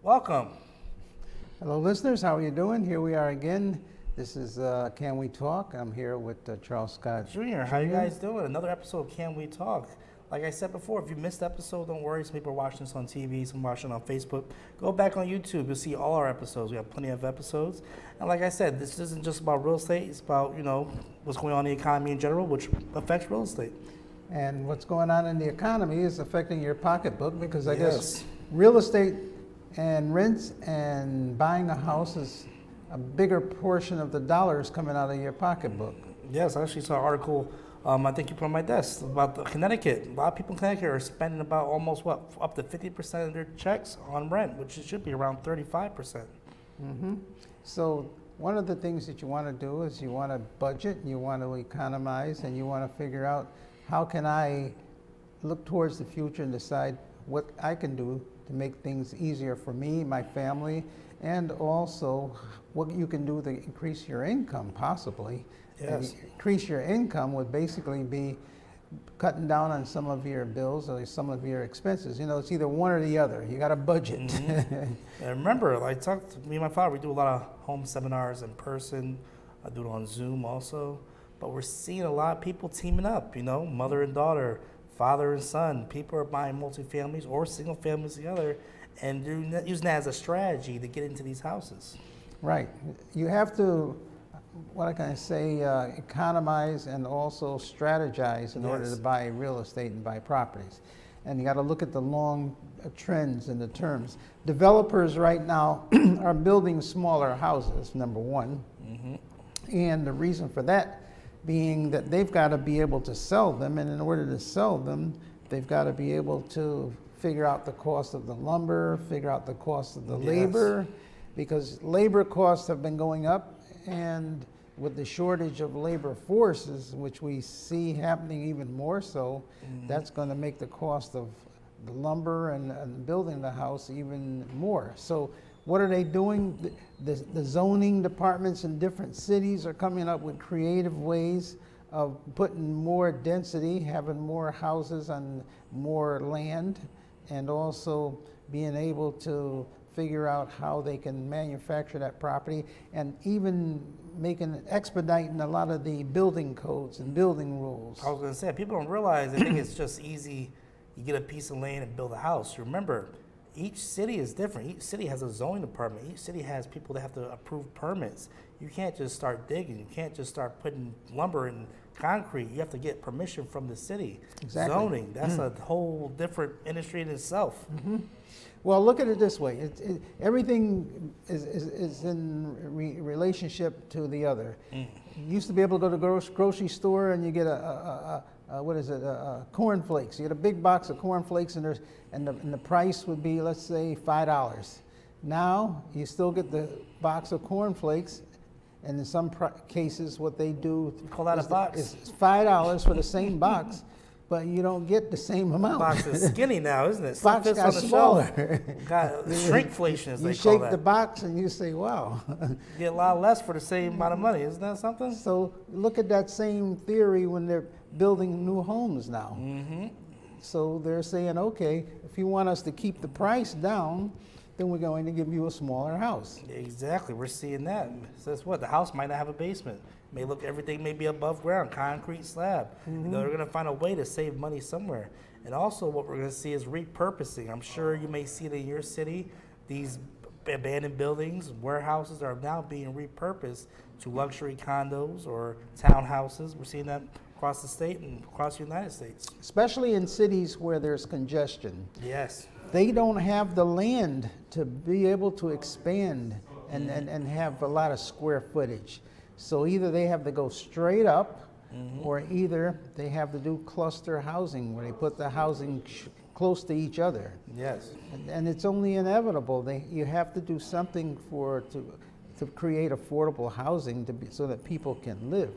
Welcome. Hello, listeners. How are you doing? Here we are again. This is Can We Talk? I'm here with Charles Scott Junior, how you guys doing? Another episode of Can We Talk? Like I said before, if you missed the episode, don't worry. Some people are watching this on TV, some watching on Facebook. Go back on YouTube. You'll see all our episodes. We have plenty of episodes. And like I said, this isn't just about real estate. It's about, what's going on in the economy in general, which affects real estate. And what's going on in the economy is affecting your pocketbook because I Yes. guess real estate and rents and buying a house is a bigger portion of the dollars coming out of your pocketbook. Yes, I actually saw an article, I think you put on my desk, about Connecticut. A lot of people in Connecticut are spending about almost, up to 50% of their checks on rent, which it should be around 35%. So one of the things that you want to do is you want to budget, you want to economize, and you want to figure out how can I look towards the future and decide what I can do to make things easier for me, my family, and also what you can do to increase your income possibly. Yes. Increase your income would basically be cutting down on some of your bills or some of your expenses. It's either one or the other. You got a budget. And remember, I talked to me and my father, we do a lot of home seminars in person. I do it on Zoom also. But we're seeing a lot of people teaming up, mother and daughter, father and son. People are buying multifamilies or single families together and they're using that as a strategy to get into these houses. Right. You have to, what can I say, economize and also strategize in order to buy real estate and buy properties. And you got to look at the long trends and the terms. Developers right now are building smaller houses, number one. And the reason for that being that they've got to be able to sell them. And in order to sell them, they've got to be able to figure out the cost of the lumber, figure out the cost of the labor, because labor costs have been going up, and with the shortage of labor forces, which we see happening even more so, that's going to make the cost of the lumber and building the house even more. So what are they doing? The zoning departments in different cities are coming up with creative ways of putting more density, having more houses on more land, and also being able to figure out how they can manufacture that property, and even expediting a lot of the building codes and building rules. I was going to say, people don't realize, they think it's just easy. You get a piece of land and build a house. Remember, each city is different. Each city has a zoning department. Each city has people that have to approve permits. You can't just start digging. You can't just start putting lumber and concrete. You have to get permission from the city. Exactly. Zoning, that's a whole different industry in itself. Well, look at it this way. Everything is in relationship to the other. You used to be able to go to the grocery store and you get cornflakes. You get a big box of cornflakes and the price would be, let's say, $5. Now you still get the box of cornflakes, and in some cases what they do Call that a box. is $5 for the same box, but you don't get the same amount. The box is skinny now, isn't it? Box got smaller. Got shrinkflation, as You they call shake that. the box and you say, wow. You get a lot less for the same amount of money. Isn't that something? So look at that same theory when they're building new homes now. So they're saying, okay, if you want us to keep the price down, then we're going to give you a smaller house. Exactly, we're seeing that. So that's what, the house might not have a basement. Everything may be above ground, concrete slab. They're going to find a way to save money somewhere. And also what we're going to see is repurposing. I'm sure you may see it in your city. These abandoned buildings, warehouses are now being repurposed to luxury condos or townhouses. We're seeing that across the state and across the United States. Especially in cities where there's congestion. Yes. They don't have the land to be able to expand and have a lot of square footage. So either they have to go straight up, or either they have to do cluster housing, where they put the housing close to each other. Yes. And it's only inevitable. You have to do something to create affordable housing so that people can live.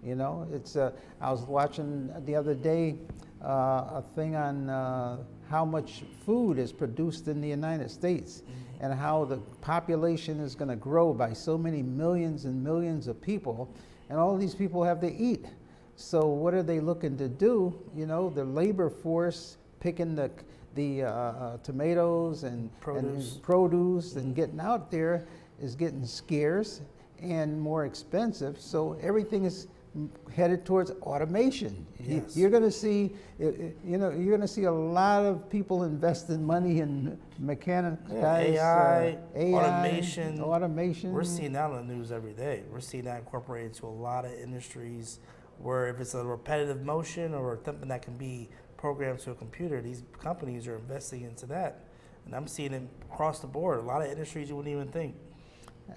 I was watching the other day a thing on how much food is produced in the United States, and how the population is going to grow by so many millions and millions of people, and all these people have to eat. So what are they looking to do? The labor force picking the tomatoes and produce and getting out there is getting scarce and more expensive. So everything is headed towards automation. Yes. You're going to see, you're going to see a lot of people investing money in mechanized AI, AI, automation. We're seeing that on the news every day. We're seeing that incorporated into a lot of industries where if it's a repetitive motion or something that can be programmed to a computer, these companies are investing into that. And I'm seeing it across the board. A lot of industries you wouldn't even think.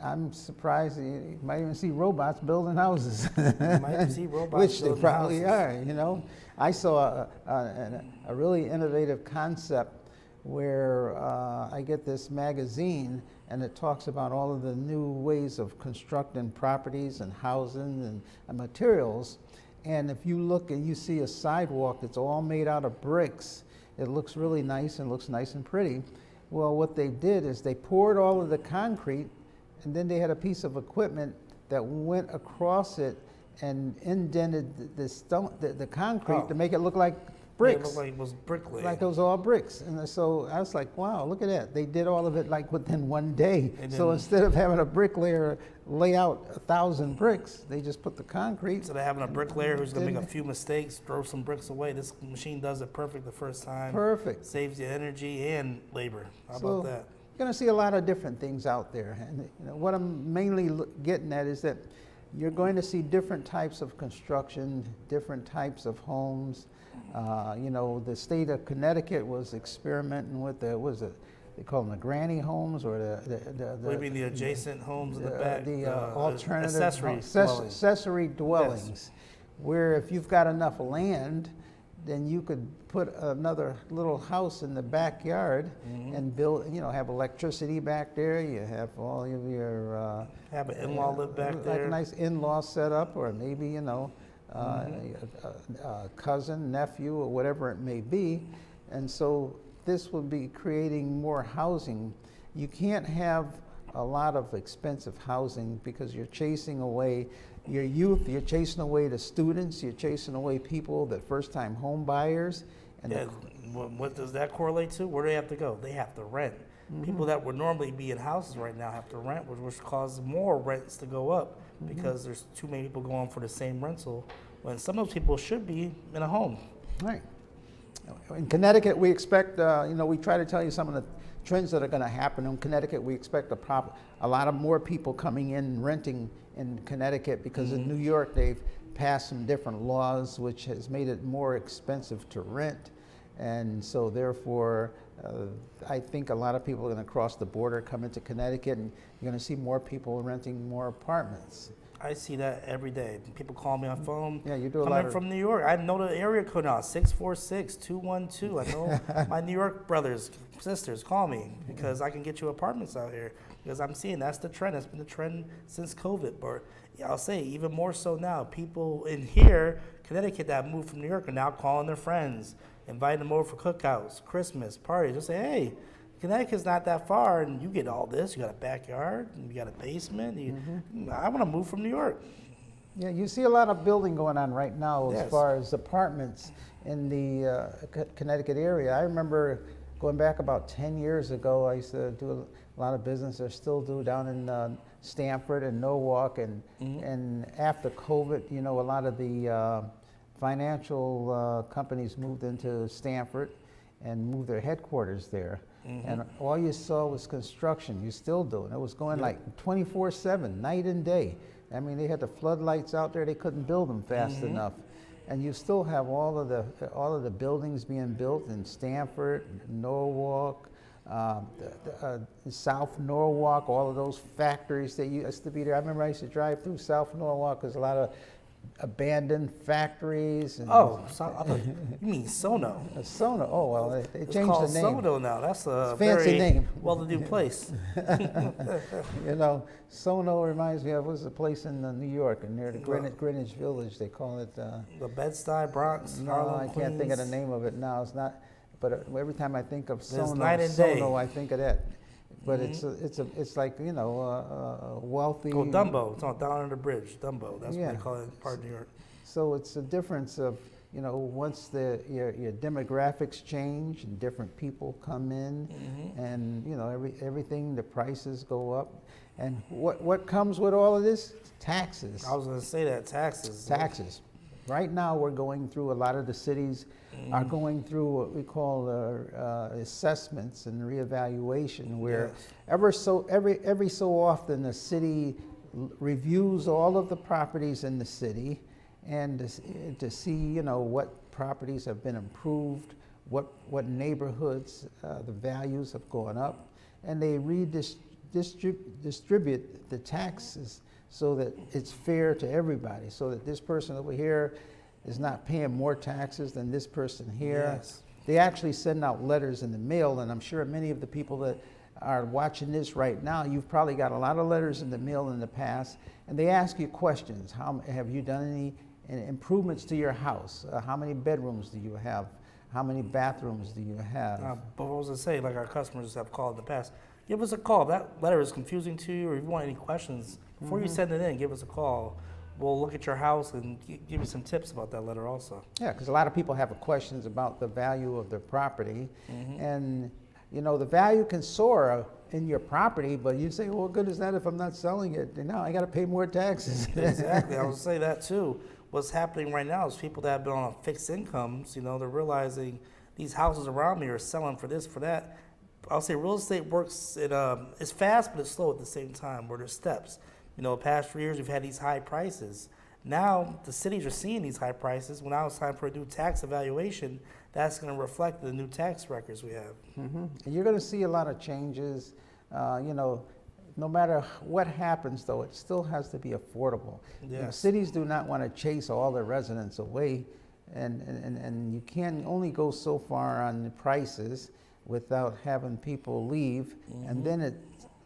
I'm surprised you might even see robots building houses. You might see robots Which they building probably houses. are. I saw a really innovative concept where I get this magazine and it talks about all of the new ways of constructing properties and housing and materials. And if you look and you see a sidewalk that's all made out of bricks, it looks really nice and looks nice and pretty. Well, what they did is they poured all of the concrete, and then they had a piece of equipment that went across it and indented the concrete to make it look like bricks. It looked like it was bricklayed. Like it was all bricks. And so I was like, wow, look at that. They did all of it like within one day. So instead of having a bricklayer lay out 1,000 bricks, they just put the concrete. So they're having a bricklayer who's going to make a few mistakes, throw some bricks away. This machine does it perfect the first time. Perfect. Saves you energy and labor. How about that? You're going to see a lot of different things out there. And what I'm mainly getting at is that you're going to see different types of construction, different types of homes. The state of Connecticut was experimenting with they call them the granny homes or What do you mean the adjacent homes in the back? The alternative accessory dwellings, yes. Where if you've got enough land, then you could put another little house in the backyard and build, have electricity back there. You have all of your... have an in-law live back there. Like a nice in-law setup, or maybe, a cousin, nephew, or whatever it may be. And so this would be creating more housing. You can't have a lot of expensive housing because you're chasing away your youth, you're chasing away the students, you're chasing away people, the first-time home buyers. And what does that correlate to? Where do they have to go? They have to rent. People that would normally be in houses right now have to rent, which causes more rents to go up because there's too many people going for the same rental when some of those people should be in a home. Right. In Connecticut, we expect, we try to tell you some of the trends that are going to happen. In Connecticut, we expect a lot of more people coming in renting in Connecticut because in New York, they've passed some different laws which has made it more expensive to rent. And so therefore, I think a lot of people are going to cross the border, come into Connecticut, and you're going to see more people renting more apartments. I see that every day. People call me on phone. Yeah, you do a lot Coming from New York. I know the area code now, 646-212. I know my New York brothers, sisters call me because I can get you apartments out here. Because I'm seeing that's the trend. That's been the trend since COVID. But I'll say even more so now. People in here, Connecticut, that moved from New York are now calling their friends, inviting them over for cookouts, Christmas, parties. They'll say, hey, Connecticut's not that far, and you get all this. You got a backyard, and you got a basement. I want to move from New York. Yeah, you see a lot of building going on right now as Yes. far as apartments in the Connecticut area. I remember going back about 10 years ago, I used to do a lot of business, I still do, down in Stamford and Norwalk. And after COVID, a lot of the financial companies moved into Stamford and moved their headquarters there. And all you saw was construction. You still do. And it was going like 24/7, night and day. I mean, they had the floodlights out there. They couldn't build them fast enough. And you still have all of the buildings being built in Stamford, Norwalk, South Norwalk, all of those factories that used to be there. I remember I used to drive through South Norwalk. There's a lot of abandoned factories. And You mean Sono? Sono. Oh, well, they It's changed called the name. Sono now. That's a Fancy very name. well-to-do place. Sono reminds me of, was a place in New York, near the Greenwich Village. They call it. The Bed-Stuy, Bronx, No, Harlem, I can't think of the Queens. name of it now. It's not. But every time I think of There's Sono, night and day. I think of that. But it's like a wealthy. Oh, Dumbo. It's on down under the bridge. Dumbo. That's Yeah. what they call it in part of New York. So it's a difference of you know, once your demographics change and different people come in, and you know everything, the prices go up, and what comes with all of this? Taxes. I was going to say that taxes. Taxes. Right now, we're going through, a lot of the cities are going through what we call assessments and reevaluation, where every so often the city reviews all of the properties in the city, and to see, you know, what properties have been improved, what neighborhoods the values have gone up, and they distribute the taxes so that it's fair to everybody, so that this person over here is not paying more taxes than this person here. Yes. They actually send out letters in the mail, and I'm sure many of the people that are watching this right now, you've probably got a lot of letters in the mail in the past, and they ask you questions. How have you done any improvements to your house? How many bedrooms do you have? How many bathrooms do you have? But what was I say? Like our customers have called in the past. Give us a call. If that letter is confusing to you, or if you want any questions, before you send it in, give us a call. We'll look at your house and give you some tips about that letter also. Yeah, because a lot of people have questions about the value of their property, and you know, the value can soar in your property, but you say, well, what good is that if I'm not selling it? And now I got to pay more taxes. Exactly. I would say that too. What's happening right now is people that have been on fixed incomes, you know, they're realizing these houses around me are selling for this, for that. I'll say real estate works, it's fast, but it's slow at the same time, where there's steps. You know, the past 3 years, we've had these high prices. Now, the cities are seeing these high prices. When now it's time for a new tax evaluation, that's going to reflect the new tax records we have. And you're going to see a lot of changes. You know, no matter what happens, though, it still has to be affordable. You know, Yes. cities do not want to chase all their residents away, and you can only go so far on the prices without having people leave, and then it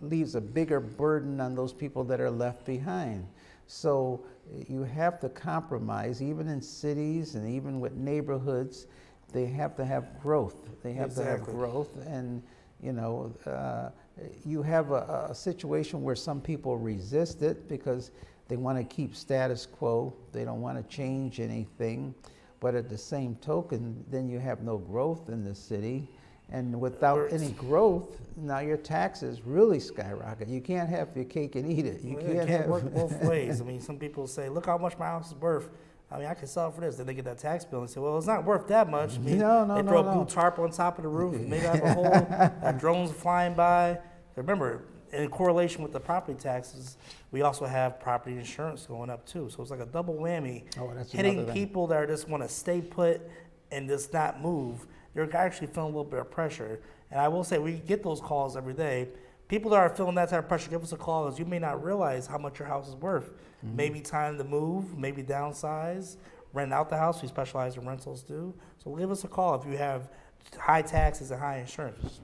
leaves a bigger burden on those people that are left behind. So you have to compromise, even in cities and even with neighborhoods. They have to have growth. They have to have Exactly. growth, and you know, you have a situation where some people resist it because they want to keep status quo. They don't want to change anything, but at the same token, then you have no growth in the city. And without any growth, now your taxes really skyrocket. You can't have your cake and eat it. You Well, can't it can't have work both ways. I mean, some people say, look how much my house is worth. I mean, I can sell it for this. Then they get that tax bill and say, well, it's not worth that much. I mean, they throw a blue tarp on top of the roof. Maybe I have a hole. That drone's flying by. Remember, in correlation with the property taxes, we also have property insurance going up too. So it's like a double whammy. Oh, that's hitting another thing. people that just want to stay put and just not move. They're actually feeling a little bit of pressure. And I will say, we get those calls every day. People that are feeling that type of pressure, give us a call, because you may not realize how much your house is worth. Maybe time to move, maybe downsize, rent out the house. We specialize in rentals too. So give us a call if you have high taxes and high insurance.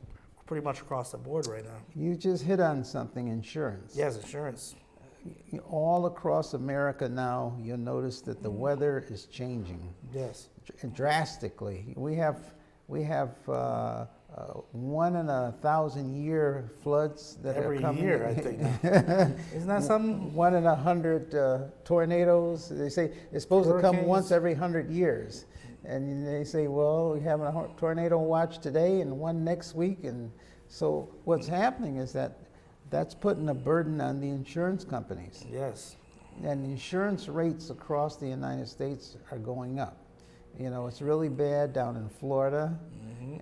Pretty much across the board right now. You just hit on something, insurance. Yes, insurance. All across America now, you'll notice that the weather is changing Yes. drastically. We have 1 in 1,000-year floods that Every are coming. year, I think. Isn't that something? 1 in 100 tornadoes. They say it's supposed to come Hurricanes. once every 100 years. And they say, well, we're having a tornado watch today and one next week. And so what's happening is that's putting a burden on the insurance companies. Yes. And insurance rates across the United States are going up. You know, it's really bad down in Florida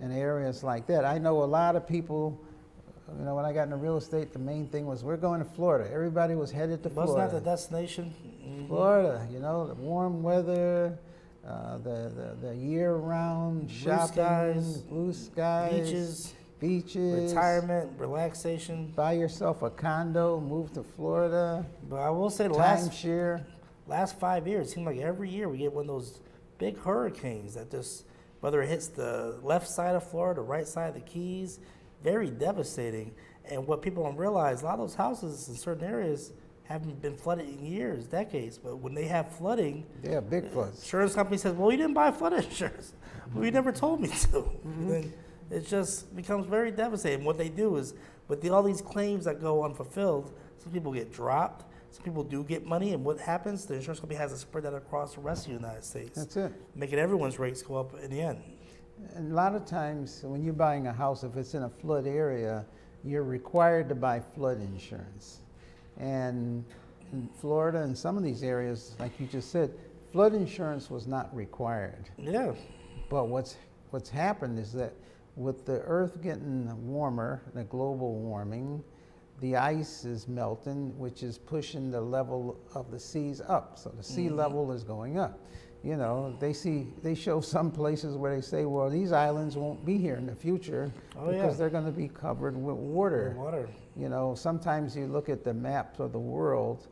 and areas like that. I know a lot of people, you know, when I got into real estate, the main thing was we're going to Florida. Everybody was headed to Wasn't Florida. that the destination? Florida, you know, the warm weather, the year-round shopping, skies, blue skies, beaches, Retirement, relaxation. buy yourself a condo, move to Florida, But I will say the timeshare. last 5 years, it seems like every year we get one of those big hurricanes that just, whether it hits the left side of Florida, the right side of the Keys, very devastating. And what people don't realize, a lot of those houses in certain areas haven't been flooded in years, decades. But when they have flooding, Yeah, big floods. insurance company says, well, you didn't buy flood insurance. Well, you never told me to. And then it just becomes very devastating. What they do is, with all these claims that go unfulfilled, some people get dropped. some people do get money, and what happens? The insurance company has to spread that across the rest of the United States, That's it. making everyone's rates go up in the end. And a lot of times, when you're buying a house, if it's in a flood area, you're required to buy flood insurance. And in Florida and some of these areas, like you just said, flood insurance was not required. Yeah, But what's happened is that with the earth getting warmer, the global warming, the ice is melting, which is pushing the level of the seas up. So the sea level is going up. You know, they show some places where they say, well, these islands won't be here in the future because they're going to be covered with water. water. You know, sometimes you look at the maps of the world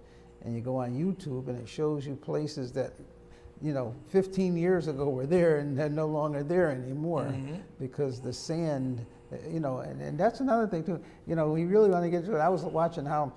and you go on YouTube and it shows you places that, you know, 15 years ago were there and they're no longer there anymore because the sand, you know, and that's another thing too. You know, we really want to get to it. I was watching how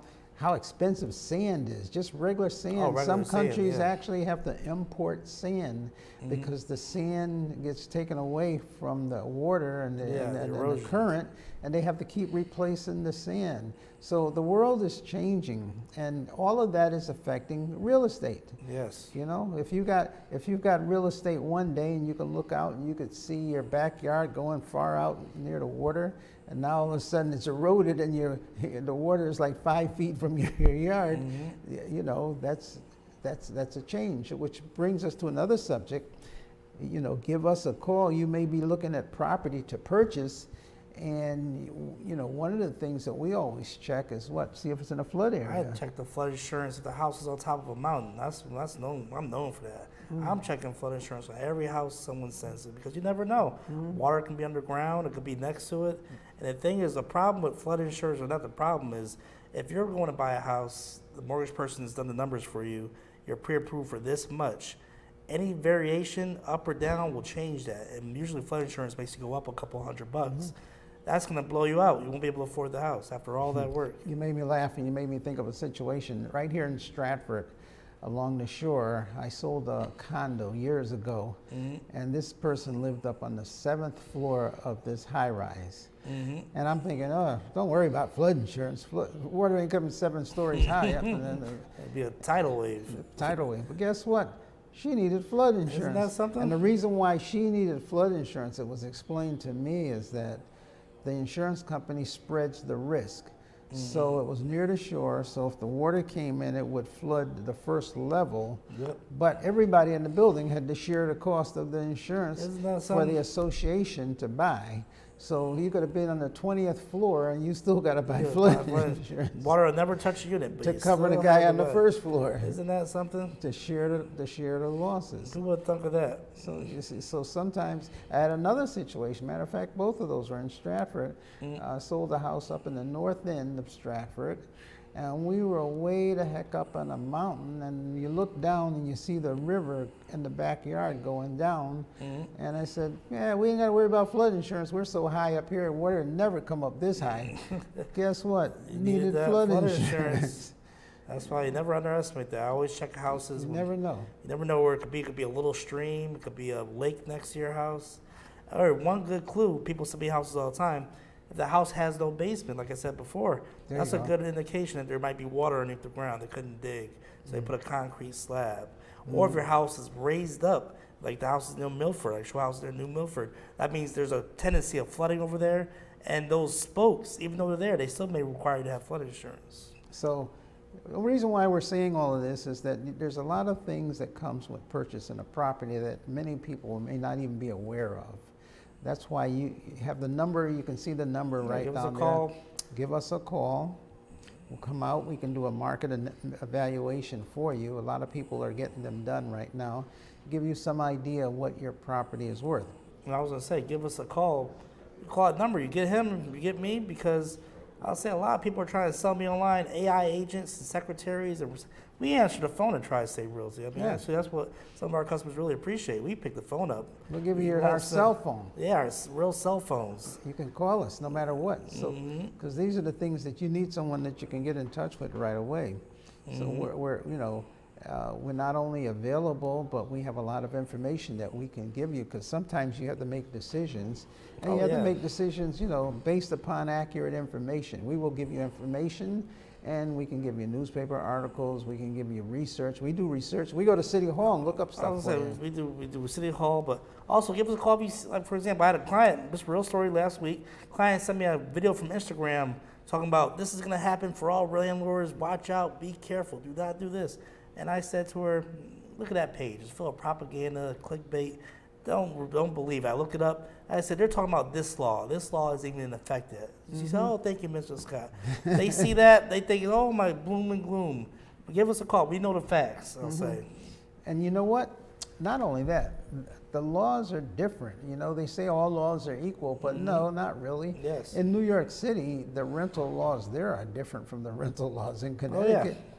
expensive sand is, just regular sand. Regular Some sand, countries yeah. actually have to import sand because the sand gets taken away from the water and the erosion. current, and they have to keep replacing the sand. So the world is changing, and all of that is affecting real estate. Yes. You know, if you've got real estate one day and you can look out and you could see your backyard going far out near the water, and now all of a sudden it's eroded and the water is like 5 feet from your yard, you know, that's a change. Which brings us to another subject. You know, give us a call. You may be looking at property to purchase. And, you know, one of the things that we always check is what? See if it's in a flood area. I check the flood insurance if the house is on top of a mountain. That's known. I'm known for that. I'm checking flood insurance on every house someone sends it because you never know. Water can be underground. It could be next to it. And the thing is, the problem with flood insurance, or not the problem, is if you're going to buy a house, the mortgage person has done the numbers for you. You're pre-approved for this much. Any variation up or down will change that. And usually flood insurance makes you go up a couple $100. That's going to blow you out. You won't be able to afford the house after all that work. You made me laugh, and you made me think of a situation right here in Stratford along the shore. I sold a condo years ago, and this person lived up on the 7th floor of this high rise. And I'm thinking, oh, don't worry about flood insurance. Water ain't coming 7 stories high up, and then It'd be a tidal wave. tidal wave. But guess what? She needed flood insurance. Isn't that something? And the reason why she needed flood insurance, it was explained to me, is that the insurance company spreads the risk. So it was near the shore, so if the water came in, it would flood the first level. Yep. But everybody in the building had to share the cost of the insurance Isn't that for something? the association to buy. So you could have been on the 20th floor and you still got to buy Yeah, flood flood. insurance Water will never touch the unit, but to you cover the still guy have on the to buy. first floor Isn't that something? to share the losses. Who would think of that? So you see, so sometimes I had another situation. Matter of fact, both of those were in Stratford. I sold a house up in the north end of Stratford, and we were way the heck up on a mountain. And you look down and you see the river in the backyard going down. And I said, "Yeah, we ain't got to worry about flood insurance. We're so high up here, water never come up this high." Guess what? You Needed that flood insurance. That's why you never underestimate that. I always check houses. You when- never know. You never know where it could be. It could be a little stream. It could be a lake next to your house. Or one good clue, people see houses all the time. If the house has no basement, like I said before, There that's you a go. good indication that there might be water underneath the ground. They couldn't dig. So they put a concrete slab. Or if your house is raised up, like the house is near Milford, like show house near New Milford, that means there's a tendency of flooding over there. And those spokes, even though they're there, they still may require you to have flood insurance. So the reason why we're saying all of this is that there's a lot of things that comes with purchasing a property that many people may not even be aware of. That's why you have the number. You can see the number right Give us down a there. call. Give us a call. We'll come out. We can do a market evaluation for you. A lot of people are getting them done right now. Give you some idea of what your property is worth. And I was gonna say, give us a call. You call that number. You get him. You get me. Because I'll say a lot of people are trying to sell me online. AI agents and secretaries, and we answer the phone and try to say realty. I mean, Yeah. actually, that's what some of our customers really appreciate. We pick the phone up. We'll give you We our want some- cell phone. Yeah, our real cell phones. You can call us no matter what. So, because these are the things that you need someone that you can get in touch with right away. So we're you know, we're not only available, but we have a lot of information that we can give you, because sometimes you have to make decisions, and Oh, you have yeah. to make decisions, you know, based upon accurate information. We will give you information, and we can give you newspaper articles, we can give you research. We do research. We go to City Hall and look up I stuff was for gonna say, you. we do City Hall, but also give us a call. If you, like, for example, I had a client, this real story last week. Client sent me a video from Instagram talking about this is gonna happen for all landlords. Watch out, be careful, do not do this. And I said to her, look at that page. It's full of propaganda, clickbait. Don't believe it. I looked it up. I said, they're talking about this law. This law isn't even in effect yet. She said, oh, thank you, Mr. Scott. They see that, they think, oh, my gloom and gloom. Give us a call. We know the facts, I'll say. And you know what? Not only that, the laws are different. You know, they say all laws are equal, but no, not really. Yes. In New York City, the rental laws there are different from the rental laws in Oh, Connecticut. yeah.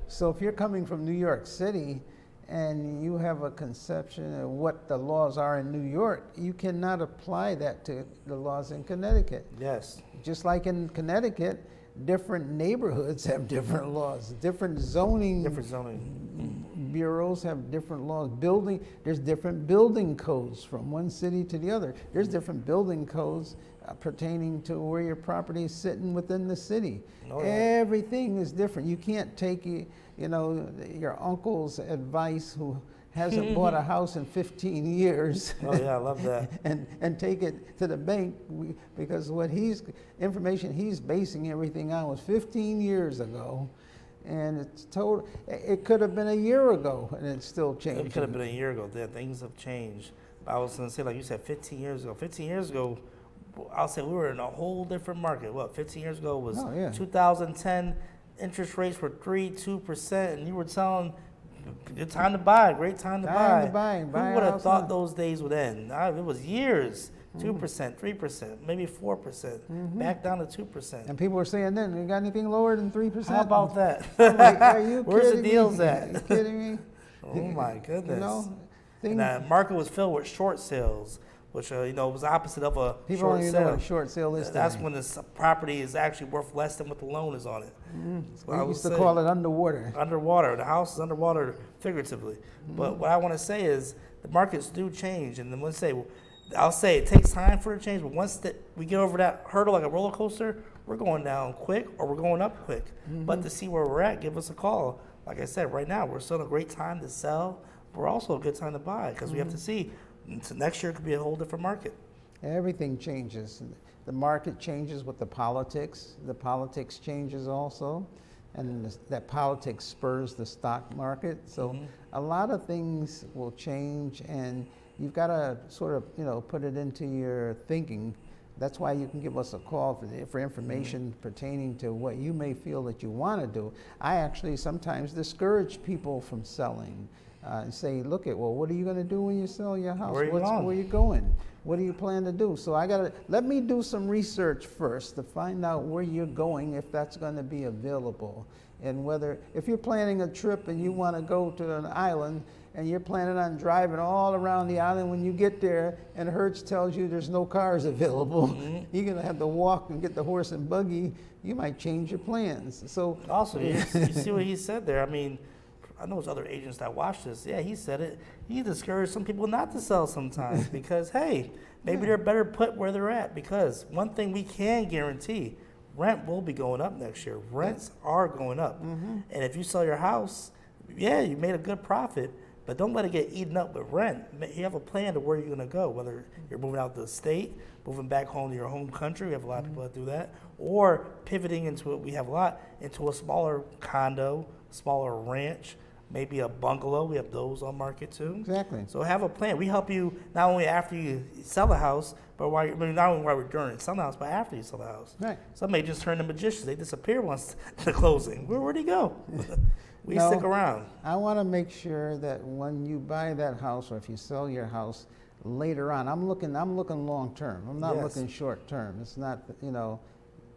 So if you're coming from New York City and you have a conception of what the laws are in New York, you cannot apply that to the laws in Connecticut. Yes. Just like in Connecticut, different neighborhoods have different laws, different zoning bureaus have different laws. There's different building codes from one city to the other. There's different building codes pertaining to where your property is sitting within the city. Oh, yeah. Everything is different. You can't take your uncle's advice who hasn't bought a house in 15 years. Oh, yeah, I love that. and take it to the bank, because information he's basing everything on was 15 years ago, and it could have been a year ago, and it's still changing. It could have been a year ago. Things have changed. But I was going to say, like you said, 15 years ago. 15 years ago, I'll say we were in a whole different market. What, 15 years ago was 2010, interest rates were 2%, and you were telling, good time to buy, great time to buy. Who would have thought those days would end? It was years. 2%, 3%, maybe 4%, back down to 2%. And people were saying, then, you got anything lower than 3%? How about that? Like, are you Where's the kidding deals me? at? Are you kidding me? Oh my goodness. You know, And that market was filled with short sales, which was opposite of a people short don't even sale. know what a short sale is. That's today. when the property is actually worth less than what the loan is on it. We used to call it underwater. Underwater. The house is underwater figuratively. But what I want to say is the markets do change. And then I'll say it takes time for it to change, but once we get over that hurdle like a roller coaster, we're going down quick or we're going up quick. But to see where we're at, give us a call. Like I said, right now, we're still in a great time to sell. We're also a good time to buy because we have to see. So next year could be a whole different market. Everything changes. The market changes with the politics. The politics changes also. And that politics spurs the stock market. So a lot of things will change, and you've got to sort of, put it into your thinking. That's why you can give us a call for information pertaining to what you may feel that you want to do. I actually sometimes discourage people from selling and say, what are you going to do when you sell your house? Where are you going? What do you plan to do? So let me do some research first to find out where you're going, if that's going to be available. And if you're planning a trip and you want to go to an island and you're planning on driving all around the island, when you get there and Hertz tells you there's no cars available, you're going to have to walk and get the horse and buggy, you might change your plans. So also, you see what he said there. I mean, I know there's other agents that watch this. Yeah, he said it. He discouraged some people not to sell sometimes because, hey, maybe they're better put where they're at. Because one thing we can guarantee, rent will be going up next year. Rents are going up. And if you sell your house, yeah, you made a good profit, but don't let it get eaten up with rent. You have a plan to where you're going to go, whether you're moving out the state, moving back home to your home country. We have a lot of people that do that. Or pivoting into it, we have a lot, into a smaller condo, smaller ranch, maybe a bungalow. We have those on market too. Exactly. So have a plan. We help you not only after you sell the house, but not only while we're during selling the house, but after you sell the house. Right. Some may just turn to magicians. They disappear once the closing. Where'd he go? We No, stick around. I want to make sure that when you buy that house, or if you sell your house later on, I'm looking long term. I'm not looking short term. It's not,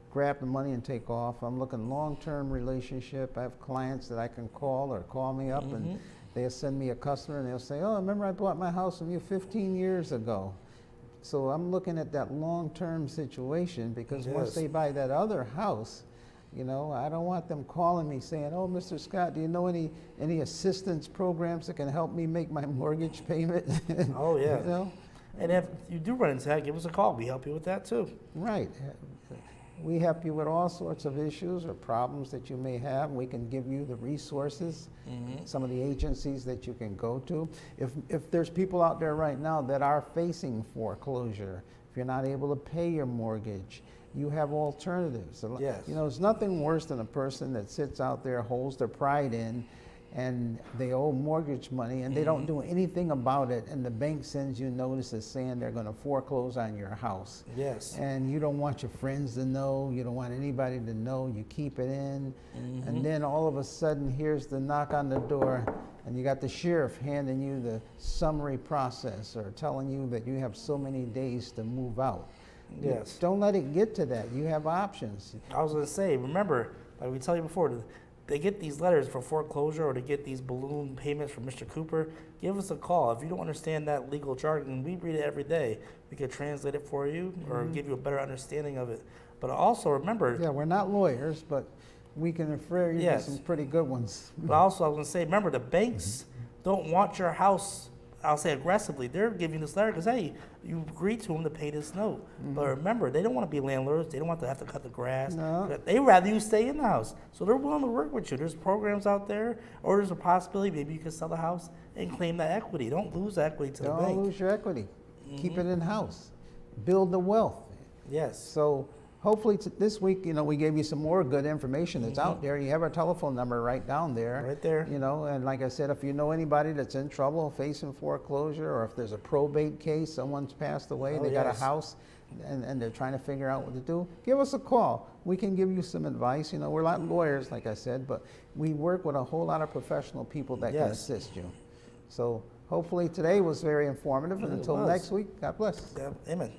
grab the money and take off. I'm looking long-term relationship. I have clients that I can call or call me up and they'll send me a customer and they'll say, oh, remember I bought my house from you 15 years ago. So I'm looking at that long-term situation because once they buy that other house, You know, I don't want them calling me saying, "Oh, Mr. Scott, do you know any assistance programs that can help me make my mortgage payment?" Oh, yeah. You know, And if you do run into that, give us a call. We help you with that too. right. We help you with all sorts of issues or problems that you may have. We can give you the resources, some of the agencies that you can go to. If there's people out there right now that are facing foreclosure, if you're not able to pay your mortgage, you have alternatives. Yes. You know, there's nothing worse than a person that sits out there, holds their pride in, and they owe mortgage money and they don't do anything about it, and the bank sends you notices saying they're going to foreclose on your house. Yes. And you don't want your friends to know, you don't want anybody to know, you keep it in, and then all of a sudden here's the knock on the door, and you got the sheriff handing you the summary process or telling you that you have so many days to move out. Yes. Don't let it get to that. You have options. I was going to say, remember, like we tell you before, they get these letters for foreclosure or they get these balloon payments from Mr. Cooper. Give us a call. If you don't understand that legal jargon, we read it every day. We could translate it for you or give you a better understanding of it. But also remember, Yeah, we're not lawyers, but we can refer you Yes. to some pretty good ones. but also I was going to say, remember, the banks don't want your house, I'll say aggressively. They're giving this letter because, hey, you agreed to them to pay this note. But remember, they don't want to be landlords. They don't want to have to cut the grass. No. They rather you stay in the house. So they're willing to work with you. There's programs out there, or there's a possibility maybe you can sell the house and claim that equity. Don't lose that equity to the Don't bank. lose your equity. Keep it in house. Build the wealth. Yes. So hopefully this week, you know, we gave you some more good information that's out there. You have our telephone number right down there. Right there. You know, and like I said, if you know anybody that's in trouble, facing foreclosure, or if there's a probate case, someone's passed away, Oh, they got a yes. house, and they're trying to figure out what to do, give us a call. We can give you some advice. You know, we're not lawyers, like I said, but we work with a whole lot of professional people that can Yes. assist you. So hopefully today was very informative, and It until was. next week, God bless. Yeah, amen.